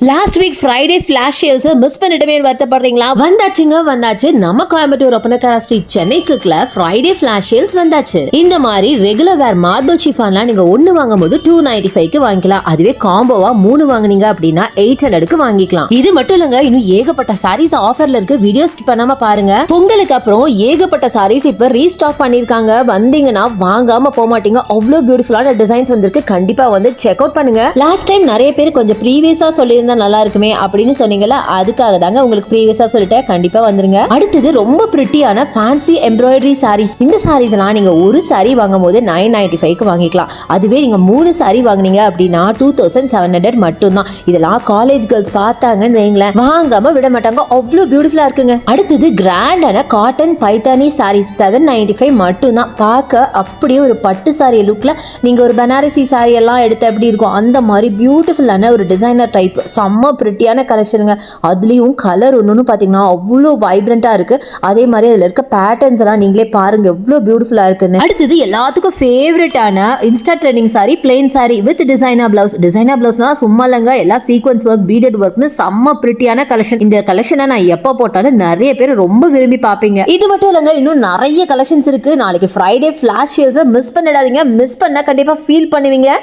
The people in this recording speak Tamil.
Last week Friday flash sales miss பண்ணிட்டமே வருத்தப்படுறீங்களா? வந்தாச்சு நம்ம கோயம்புத்தூர் ஒப்பனக்கார ஸ்ட்ரீட் சென்னை சில்க்ல ஃப்ரைடே ஃபிளாஷ் சேல்ஸ் வந்தாச்சு. இந்த மாதிரி ரெகுலர் வேர் மார்பிள் ஷிஃபான்லாம் நீங்க ஒன்னு வாங்கும் போது 295க்கு வாங்கிக்கலாம். அதுவே காம்போவா 3 வாங்குனீங்க அப்படின்னா 800க்கு வாங்கிக்கலாம். இது மட்டும் இல்லங்க, இன்னும் ஏகப்பட்ட சாரீஸ் ஆஃபர்ல இருக்கு. வீடியோ ஸ்கிப் பண்ணாம பாருங்க. பொங்கலுக்கு அப்புறம் ஏகப்பட்ட சாரீஸ் இப்ப ரீஸ்டாக் பண்ணிருக்காங்க. வந்தீங்கன்னா வாங்காம போக மாட்டீங்க. அவ்வளவு பியூட்டிஃபுல்லான டிசைன்ஸ் வந்திருக்கு. கண்டிப்பா வந்து செக் அவுட் பண்ணுங்க. லாஸ்ட் டைம் நிறைய பேர் கொஞ்சம் ப்ரீவியஸா சொல்லி நல்லா இருக்குமே அப்படின்னு சொன்னீங்கல்ல, அதுக்காக தாங்க உங்களுக்கு ப்ரீவியஸா சொல்லிட்டேன். கண்டிப்பா வந்துருங்க. அடுத்தது ரொம்ப பிரிட்டியான ஃபேன்சி எம்ப்ராய்டரி சாரீஸ். இந்த சாரீஸ்லாம் நீங்க ஒரு சாரி வாங்கும் போது 995க்கு வாங்கிக்கலாம். அதுவே நீங்க 3 சாரி வாங்குனீங்க அப்படின்னா 2700 மட்டும் தான். இதெல்லாம் காலேஜ் கேர்ள்ஸ் பார்த்தாங்கன்னு வைங்களேன், வாங்காம விட மாட்டாங்க. அவ்வளவு பியூட்டிஃபுல்லா இருக்குங்க. அடுத்தது கிராண்டான காட்டன் பைத்தானி சாரீஸ் 795 மட்டும் தான். பார்க்க அப்படியே ஒரு பட்டு சாரி லுக்ல நீங்க ஒரு பனாரசி சாரி எல்லாம் எடுத்து எப்படி இருக்கும் அந்த மாதிரி பியூட்டிஃபுல்லான ஒரு டிசைனர் டைப் செம்ம பிரிட்டியான கலெக்ஷனுங்க. அதுலயும் கலர் ஒன்னு பாத்தீங்கன்னா அவ்வளோ வைப்ரண்டா இருக்கு. அதே மாதிரி அதுல இருக்க பேட்டர்ன்ஸ் எல்லாம் நீங்களே பாருங்க எவ்வளவு பியூட்டிஃபுல்லா இருக்குன்னு. அடுத்தது எல்லாத்துக்கும் ஃபேவரட்டான insta trending sari, plain sari with designer blouse. Designer பிளவுஸ்னா சும்மா இல்லங்க, எல்லா சீக்வன்ஸ் ஒர்க், பீடட் ஒர்க்னு செம்ம பிரிட்டியான கலெக்ஷன். இந்த கலெக்ஷனை நான் எப்ப போட்டாலும் நிறைய பேர் ரொம்ப விரும்பி பாப்பீங்க. இது மட்டும் இல்லங்க, இன்னும் நிறைய கலெக்ஷன்ஸ் இருக்கு. நாளைக்கு ஃப்ரைடே ஃபிளாஷ் சேல்ஸ் மிஸ் பண்ணிடாதீங்க. மிஸ் பண்ணா கண்டிப்பா ஃபீல் பண்ணுவீங்க.